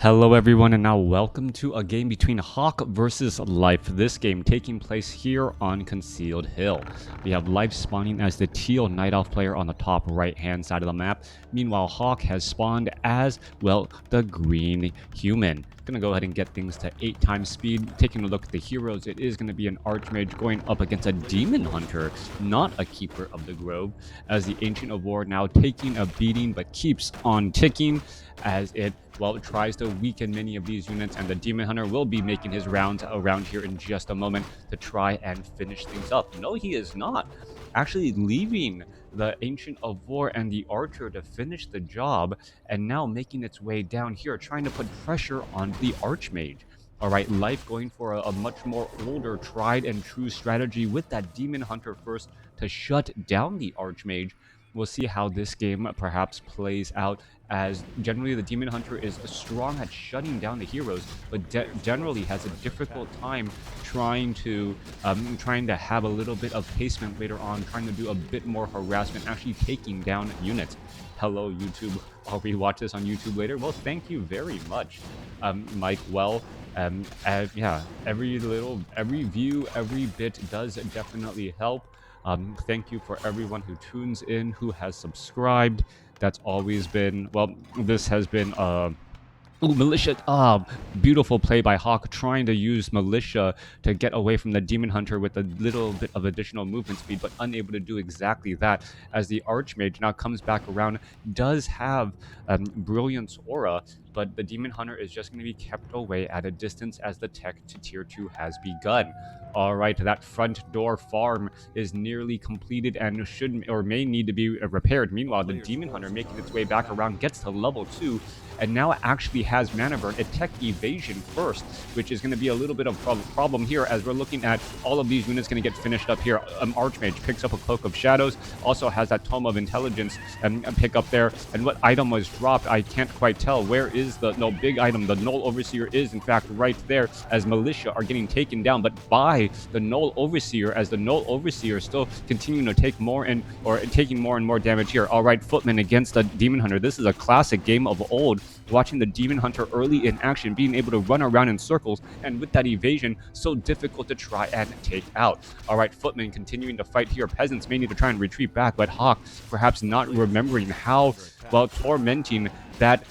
Hello everyone, and now welcome to a game between Hawk versus Life. This game taking place here on Concealed Hill. We have Life spawning as the teal Night Elf player on the top right hand side of the map. Meanwhile, Hawk has spawned as, well, the green human. Gonna go ahead and get things to 8 times speed. Taking a look at the heroes, it is going to be an Archmage going up against a Demon Hunter, not a Keeper of the Grove, as the Ancient of War now taking a beating but keeps on ticking as it tries to weaken many of these units, and the Demon Hunter will be making his rounds around here in just a moment to try and finish things up. No, he is not. Actually leaving the Ancient of War and the Archer to finish the job, and now making its way down here, trying to put pressure on the Archmage. Alright, Life going for a much more older, tried and true strategy with that Demon Hunter first to shut down the Archmage. We'll see how this game perhaps plays out, as generally the Demon Hunter is strong at shutting down the heroes, but generally has a difficult time trying to have a little bit of placement later on, trying to do a bit more harassment, actually taking down units. Hello YouTube, I'll rewatch this on YouTube later. Well, thank you very much, Mike. Well, yeah, every view, every bit does definitely help. Thank you for everyone who tunes in, who has subscribed. That's always been, well, this has been militia. Beautiful play by Hawk, trying to use militia to get away from the Demon Hunter with a little bit of additional movement speed, but unable to do exactly that, as the Archmage now comes back around, does have Brilliance Aura, but the Demon Hunter is just going to be kept away at a distance as the tech to tier 2 has begun. Alright, that front door farm is nearly completed and should or may need to be repaired. Meanwhile, the Demon Hunter making its way back around gets to level 2 and now actually has mana burn, a tech evasion first, which is going to be a little bit of a problem here, as we're looking at all of these units going to get finished up here. Archmage picks up a Cloak of Shadows, also has that Tome of Intelligence and pick up there. And what item was dropped, I can't quite tell. Where is the big item? The Null Overseer is in fact right there, as militia are getting taken down, but by the Null Overseer, as the Null Overseer is still continuing to take more and taking more and more damage here. Alright, Footman against the Demon Hunter. This is a classic game of old, watching the Demon Hunter early in action, being able to run around in circles, and with that evasion, so difficult to try and take out. Alright, Footman continuing to fight here. Peasants may need to try and retreat back, but Hawk perhaps not remembering how, well, tormenting that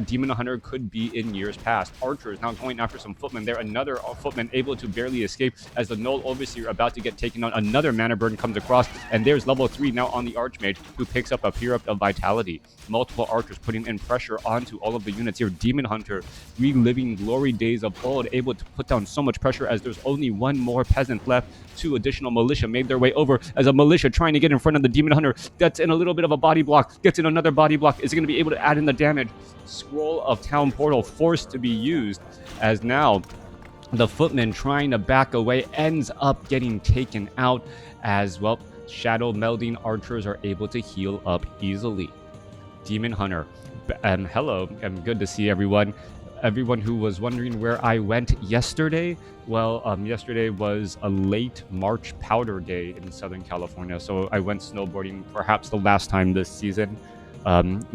Demon Hunter could be in years past. Archer is now going after some Footmen there. Another Footman able to barely escape, as the Null Overseer about to get taken on. Another mana burn comes across, and there's level 3 now on the Archmage, who picks up a Pyrupt of Vitality. Multiple archers putting in pressure onto all of the units here. Demon Hunter reliving glory days of old, able to put down so much pressure, as there's only one more peasant left. 2 additional militia made their way over, as a militia trying to get in front of the Demon Hunter. Gets in a little bit of a body block, gets in another body block. Is going to be able to add in the damage. Scroll of Town Portal forced to be used, as now the Footman trying to back away ends up getting taken out, as, well, shadow melding archers are able to heal up easily. Demon Hunter, hello, good to see everyone. Everyone who was wondering where I went yesterday, well, yesterday was a late March powder day in Southern California, so I went snowboarding, perhaps the last time this season.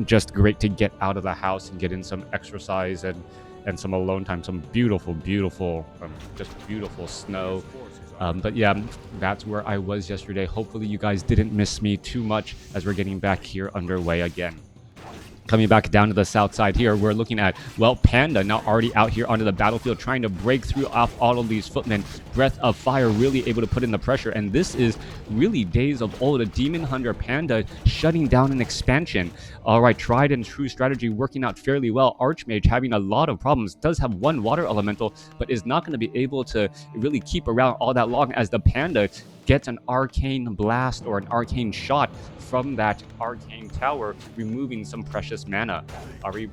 Just great to get out of the house and get in some exercise and some alone time, some beautiful just beautiful snow. But yeah, that's where I was yesterday. Hopefully you guys didn't miss me too much, as we're getting back here underway again. Coming back down to the south side here, we're looking at, well, Panda now already out here onto the battlefield, trying to break through off all of these Footmen. Breath of Fire really able to put in the pressure, and this is really days of old. A Demon Hunter Panda shutting down an expansion. Alright, tried and true strategy working out fairly well. Archmage having a lot of problems, does have one water elemental, but is not going to be able to really keep around all that long, as the Panda gets an arcane blast or an arcane shot from that arcane tower, removing some precious mana.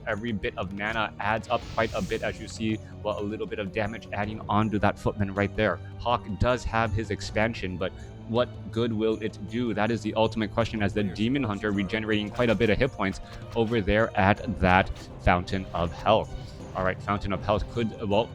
Every bit of mana adds up quite a bit, as you see. Well, a little bit of damage adding onto that Footman right there. Hawk does have his expansion, but what good will it do? That is the ultimate question, as the Demon Hunter regenerating quite a bit of hit points over there at that Fountain of Health. Alright, Fountain of Health could, well,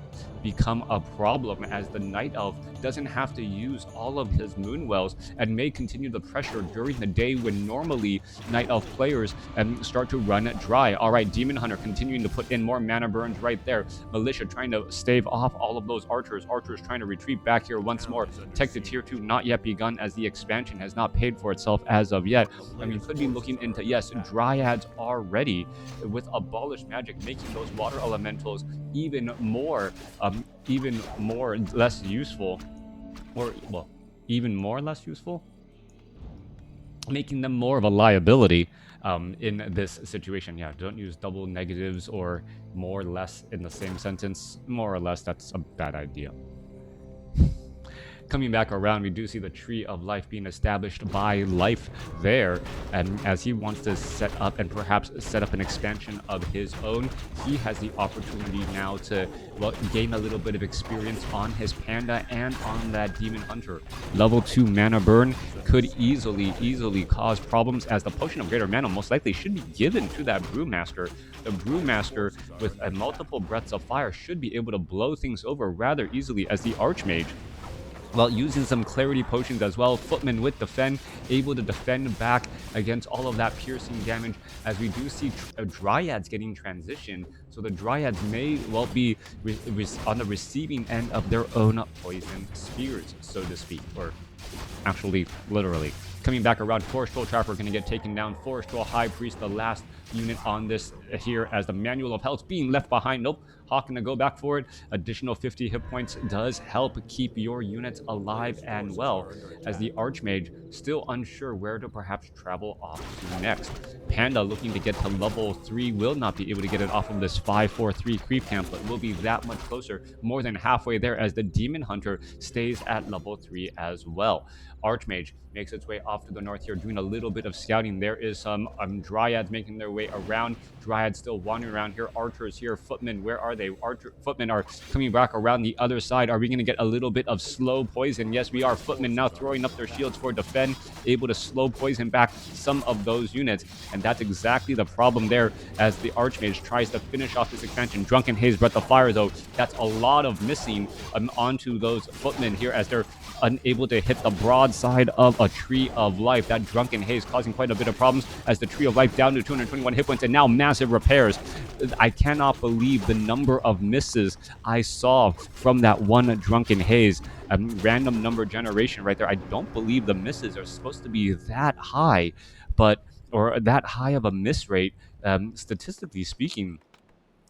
become a problem, as the Night Elf doesn't have to use all of his Moon Wells and may continue the pressure during the day when normally Night Elf players start to run dry. All right, Demon Hunter continuing to put in more mana burns right there. Militia trying to stave off all of those archers. Archers trying to retreat back here once more. Tech to tier 2 not yet begun, as the expansion has not paid for itself as of yet. I mean, could be looking into, yes, Dryads are ready with Abolished Magic, making those water elementals even more less useful, or well, even more less useful, making them more of a liability in this situation. Yeah, don't use double negatives or more or less in the same sentence. More or less, that's a bad idea. Coming back around, we do see the Tree of Life being established by Life there, and as he wants to set up and perhaps set up an expansion of his own, he has the opportunity now to, well, gain a little bit of experience on his Panda and on that Demon Hunter. Level 2 mana burn could easily cause problems, as the Potion of Greater Mana most likely should be given to that Brewmaster. The Brewmaster with multiple breaths of fire should be able to blow things over rather easily, as the Archmage, well, using some clarity potions as well. Footman with defend, able to defend back against all of that piercing damage, as we do see Dryads getting transitioned. So the Dryads may well be on the receiving end of their own poison spears, so to speak, or actually literally. Coming back around, Forest Troll Trapper going to get taken down. Forest Troll High Priest, the last unit on this here, as the Manual of Health being left behind. Nope, Hawk going to go back for it. Additional 50 hit points does help keep your units alive and well, as the Archmage still unsure where to perhaps travel off to next. Panda looking to get to level 3, will not be able to get it off of this 5-4-3 creep camp, but will be that much closer, more than halfway there, as the Demon Hunter stays at level 3 as well. Archmage makes its way off to the north here, doing a little bit of scouting. There is some Dryads making their way around. Dryads still wandering around here. Archers here. Footmen, where are they? Footmen are coming back around the other side. Are we going to get a little bit of slow poison? Yes, we are. Footmen now throwing up their shields for defend, able to slow poison back some of those units. And that's exactly the problem there, as the Archmage tries to finish off this expansion. Drunken Haze, Breath of Fire, though, that's a lot of missing onto those footmen here, as they're unable to hit the broadside of a Tree of Life. That Drunken Haze causing quite a bit of problems, as the Tree of Life down to 221 hit points, and now massive repairs. I cannot believe the number of misses I saw from that one Drunken Haze. Random number generation right there. I don't believe the misses are supposed to be that high, or that high of a miss rate, statistically speaking.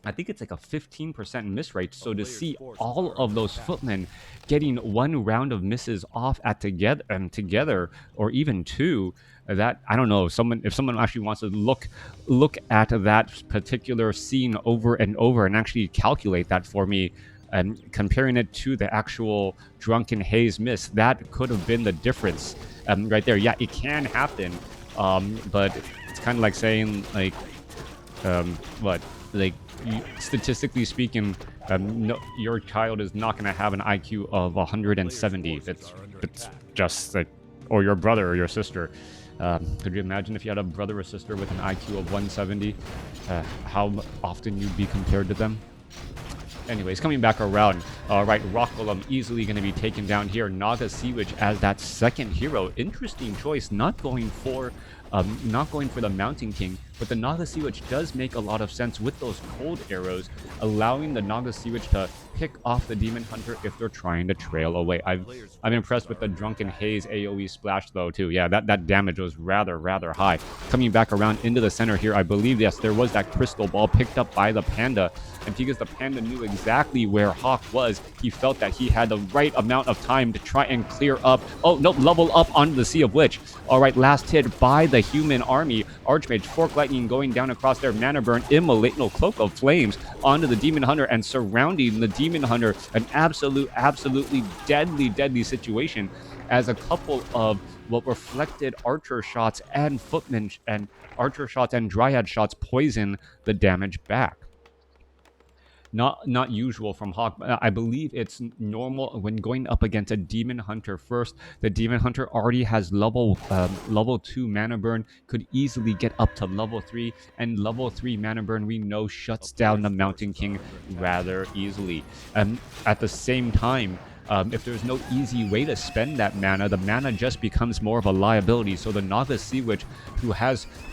I think it's like a 15% miss rate. So to see all of those footmen getting one round of misses off at together, or even two, that, I don't know, if someone actually wants to look at that particular scene over and over and actually calculate that for me, and comparing it to the actual Drunken Haze miss, that could have been the difference right there. Yeah, it can happen, but it's kind of like saying, like, statistically speaking, no, your child is not going to have an IQ of 170. It's just like, or your brother or your sister. Could you imagine if you had a brother or sister with an IQ of 170? How often you'd be compared to them? Anyways, coming back around, right, Rock Golem easily going to be taken down here. Naga Sea Witch as that second hero. Interesting choice, not going for the Mountain King, but the Naga Sea Witch does make a lot of sense with those cold arrows, allowing the Naga Sea Witch to pick off the Demon Hunter if they're trying to trail away. I'm impressed with the Drunken Haze AoE splash, though, too. Yeah, that damage was rather high. Coming back around into the center here, I believe, yes, there was that crystal ball picked up by the Panda, and because the Panda knew exactly where Hawk was, he felt that he had the right amount of time to try and clear up. Oh, no, level up onto the Sea of Witch. All right, last hit by the human army. Archmage, Fork Lightning going down across their mana burn, immolate, Cloak of Flames onto the Demon Hunter, and surrounding the Demon Hunter. An absolutely deadly situation, as a couple of what reflected archer shots and footmen and archer shots and dryad shots poison the damage back. not usual from Hawk. I believe it's normal when going up against a Demon Hunter first. The Demon Hunter already has level 2 mana burn, could easily get up to level 3, and level 3 mana burn we know shuts down the Mountain King rather easily. At the same time, if there's no easy way to spend that mana, the mana just becomes more of a liability. So the Naga Sea Witch, who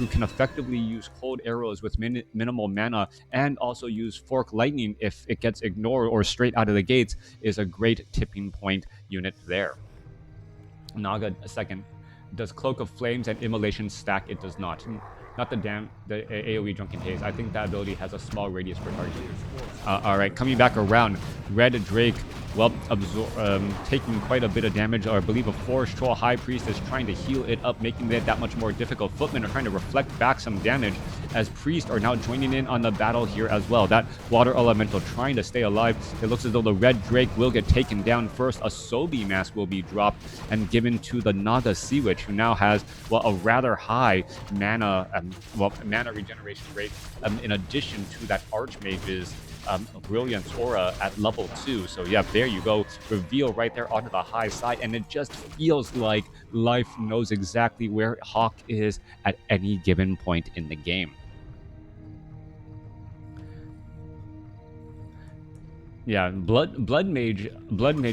can effectively use cold arrows with minimal mana, and also use Fork Lightning if it gets ignored or straight out of the gates, is a great tipping point unit there. Naga second. Does Cloak of Flames and Immolation stack? It does not. Not the AoE Drunken Haze. I think that ability has a small radius per target. Alright, coming back around. Red Drake, well, taking quite a bit of damage. Or I believe a Forest Troll High Priest is trying to heal it up, making it that much more difficult. Footmen are trying to reflect back some damage, as Priest are now joining in on the battle here as well. That Water Elemental trying to stay alive. It looks as though the Red Drake will get taken down first. A Sobi Mask will be dropped and given to the Naga Sea Witch, who now has, well, a rather high mana regeneration rate, in addition to that Archmage's Brilliance Aura at level 2. So yeah, there you go. Reveal right there onto the high side, and it just feels like life knows exactly where Hawk is at any given point in the game. Yeah, Blood Mage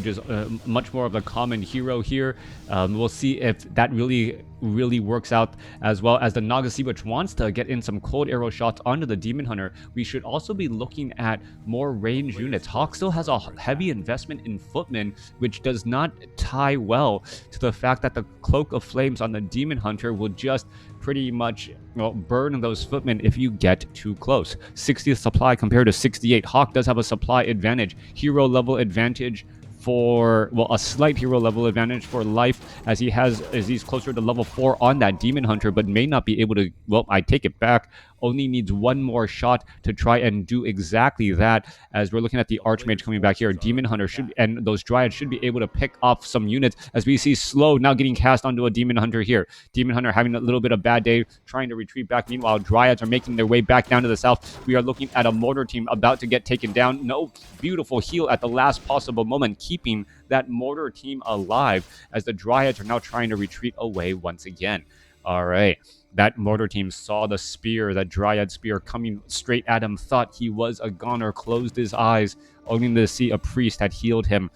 is much more of a common hero here. We'll see if that really works out, as well as the Naga Sea Witch wants to get in some cold arrow shots onto the Demon Hunter. We should also be looking at more range units. Hawk still has a heavy investment in Footmen, which does not tie well to the fact that the Cloak of Flames on the Demon Hunter will just pretty much, well, burn those Footmen if you get too close. 60 supply compared to 68. Hawk does have a supply advantage, hero level advantage for, well, a slight hero level advantage for life, as he's closer to level 4 on that Demon Hunter, but may not be able to, well, I take it back, only needs one more shot to try and do exactly that. As we're looking at the Archmage coming back here, Demon Hunter and those Dryads should be able to pick off some units, as we see Slow now getting cast onto a Demon Hunter here. Demon Hunter having a little bit of bad day, trying to retreat back. Meanwhile, Dryads are making their way back down to the south. We are looking at a Mortar team about to get taken down. No, beautiful heal at the last possible moment, keeping that Mortar team alive, as the Dryads are now trying to retreat away once again. All right. That Mortar team saw the spear, that Dryad spear coming straight at him, thought he was a goner, closed his eyes, only to see a priest had healed him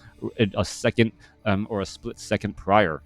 a second or a split second prior.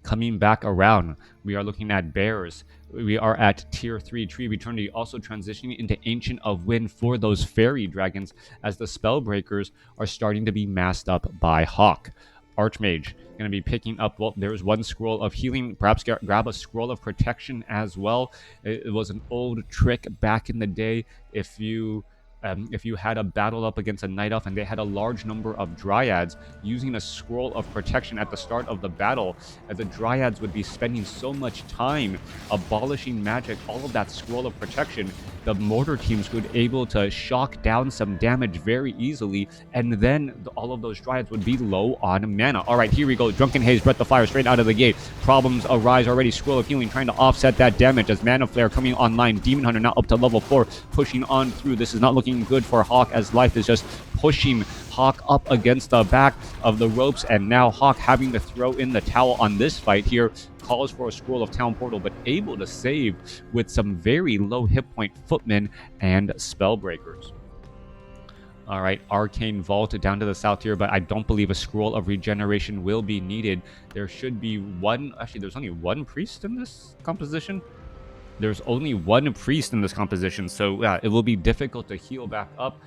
Coming back around, we are looking at bears. We are at tier 3 Tree of Eternity, also transitioning into Ancient of Wind for those fairy dragons, as the Spellbreakers are starting to be masked up by Hawk. Archmage going to be picking up, well, there's one scroll of healing, perhaps grab a scroll of protection as well. It was an old trick back in the day. If you had a battle up against a Night Elf and they had a large number of Dryads, using a scroll of protection at the start of the battle, as the Dryads would be spending so much time abolishing magic, all of that scroll of protection, the Mortar teams would be able to shock down some damage very easily, and then all of those Dryads would be low on mana. All right, here we go. Drunken Haze, Breath of Fire straight out of the gate. Problems arise already. Scroll of Healing trying to offset that damage, as Mana Flare coming online. Demon Hunter now up to level 4, pushing on through. This is not looking good for Hawk, as life is just pushing Hawk up against the back of the ropes, and now Hawk having to throw in the towel on this fight here. Calls for a scroll of Town Portal, but able to save with some very low hit point Footmen and Spellbreakers. All right, Arcane Vault down to the south here, but I don't believe a scroll of regeneration will be needed. There should be one, actually there's only one priest in this composition. There's only one priest in this composition, so yeah, it will be difficult to heal back up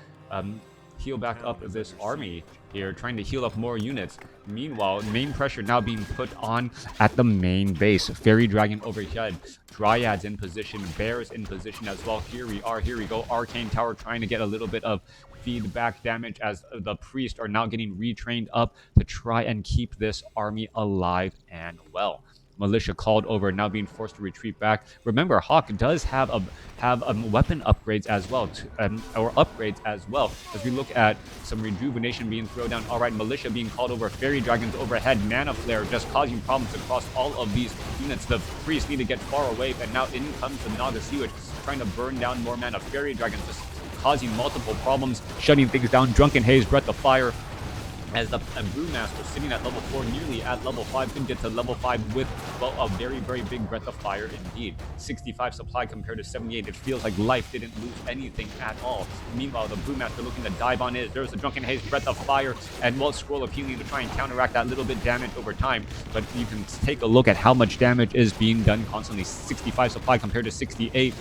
this army here, trying to heal up more units. Meanwhile, main pressure now being put on at the main base. Fairy Dragon overhead, Dryads in position, Bears in position as well. Here we go. Arcane Tower trying to get a little bit of feedback damage, as the priests are now getting retrained up to try and keep this army alive and well. Militia called over, now being forced to retreat back. Remember, Hawk does have weapon upgrades as well, as we look at some rejuvenation being thrown down. All right, Militia being called over, Fairy Dragons overhead, Mana Flare just causing problems across all of these units. The priests need to get far away, and now in comes the Naga Sea Witch trying to burn down more mana. Fairy Dragons just causing multiple problems, shutting things down. Drunken Haze, Breath of Fire, as the Brewmaster sitting at level 4, nearly at level 5, can get to level 5 with, well, a very, very big Breath of Fire indeed. 65 supply compared to 78. It feels like life didn't lose anything at all. Meanwhile, the Brewmaster looking to dive on it. There's the Drunken Haze, Breath of Fire, and well, Scroll of Healing to try and counteract that little bit damage over time. But you can take a look at how much damage is being done constantly. 65 supply compared to 78.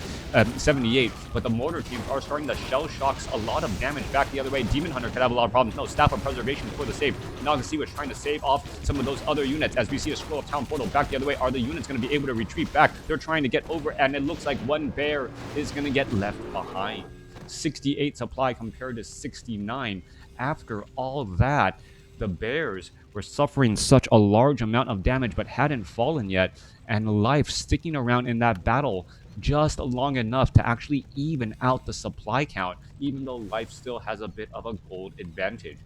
But the Mortar teams are starting to shell shocks a lot of damage back the other way. Demon Hunter could have a lot of problems. No, Staff of Preservation for the save. Naga Sea Witch trying to save off some of those other units. As we see a Scroll of Town Portal back the other way, are the units going to be able to retreat back? They're trying to get over, and it looks like one bear is going to get left behind. 68 supply compared to 69. After all that, the bears were suffering such a large amount of damage but hadn't fallen yet, and life sticking around in that battle just long enough to actually even out the supply count, even though life still has a bit of a gold advantage.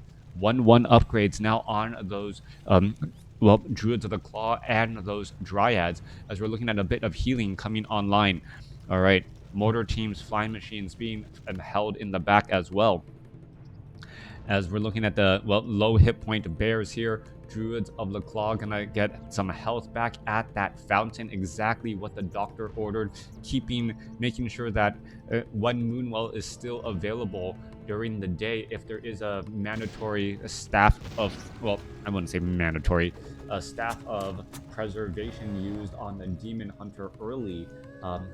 1-1 upgrades now on those well, Druids of the Claw and those Dryads, as we're looking at a bit of healing coming online. All right, Mortar teams, Flying Machines being held in the back as well, as we're looking at the, well, low hit point bears here. Druids of the Claw gonna get some health back at that fountain, exactly what the doctor ordered, making sure that one Moonwell is still available during the day if there is a mandatory staff of, well, I wouldn't say mandatory, a staff of preservation used on the Demon Hunter early.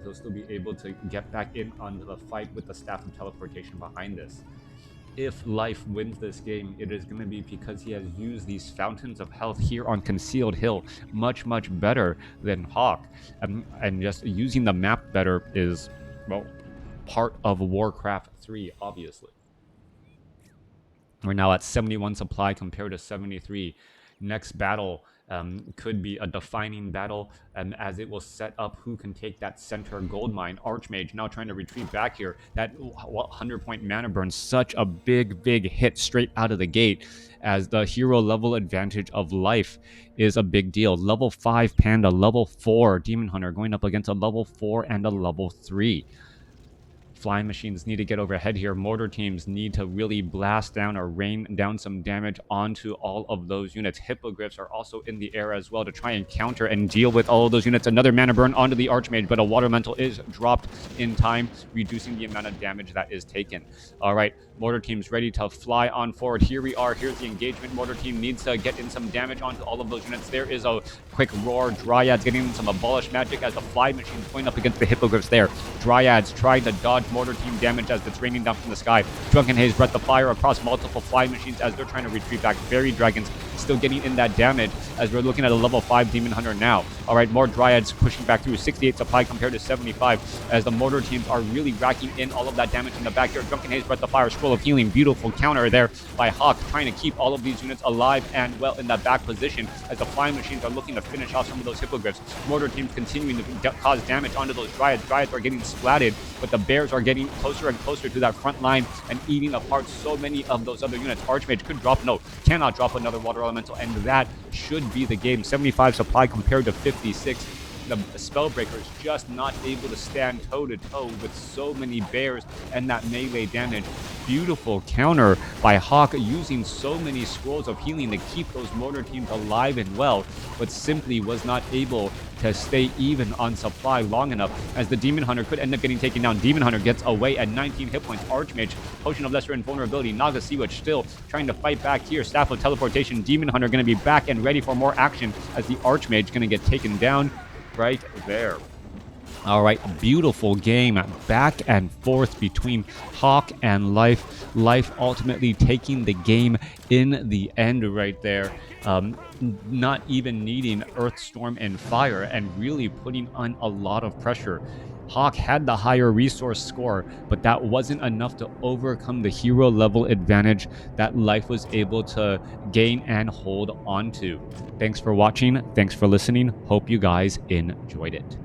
He'll still be able to get back in onto the fight with the Staff of Teleportation behind this. If life wins this game, it is going to be because he has used these fountains of health here on Concealed Hill much, much better than Hawk. And just using the map better is, well, part of WarCraft 3, obviously. We're now at 71 supply compared to 73. Next battle could be a defining battle, as it will set up who can take that center gold mine. Archmage now trying to retreat back here. That 100-point mana burn, such a big hit straight out of the gate, as the hero level advantage of life is a big deal. Level 5 Panda, level 4 Demon Hunter going up against a level 4 and a level 3. Flying Machines need to get overhead here. Mortar teams need to really blast down or rain down some damage onto all of those units. Hippogriffs are also in the air as well to try and counter and deal with all of those units. Another mana burn onto the Archmage, but a Water Elemental is dropped in time, reducing the amount of damage that is taken. All right, Mortar team's ready to fly on forward. Here we are. Here's the engagement. Mortar team needs to get in some damage onto all of those units. There is a quick roar. Dryads getting in some Abolish magic as the Fly Machine's going up against the Hippogriffs there. Dryads trying to dodge Mortar team damage as it's raining down from the sky. Drunken Haze, Breath of Fire across multiple Fly Machines as they're trying to retreat back. Fairy Dragons still getting in that damage as we're looking at a level 5 Demon Hunter now. All right, more Dryads pushing back through. 68 supply compared to 75 as the Mortar teams are really racking in all of that damage in the back here. Drunken Haze, Breath of Fire, Scroll of Healing. Beautiful counter there by Hawk, trying to keep all of these units alive and well in that back position as the Flying Machines are looking to finish off some of those Hippogriffs. Mortar teams continuing to cause damage onto those Dryads. Dryads are getting splatted, but the bears are getting closer and closer to that front line and eating apart so many of those other units. Archmage could drop, no, cannot drop another Water Elemental, and that should be the game. 75 supply compared to 56. The Spellbreaker is just not able to stand toe-to-toe with so many bears and that melee damage. Beautiful counter by Hawk, using so many Scrolls of Healing to keep those Mortar teams alive and well, but simply was not able to stay even on supply long enough, as the Demon Hunter could end up getting taken down. Demon Hunter gets away at 19 hit points. Archmage, Potion of Lesser Invulnerability. Naga Sea Witch still trying to fight back here. Staff of Teleportation. Demon Hunter going to be back and ready for more action, as the Archmage going to get taken down right there. All right, beautiful game back and forth between Hawk and Life. Life ultimately taking the game in the end right there. Not even needing Earthstorm and Fire and really putting on a lot of pressure. Hawk had the higher resource score, but that wasn't enough to overcome the hero level advantage that Life was able to gain and hold on to. Thanks for watching. Thanks for listening. Hope you guys enjoyed it.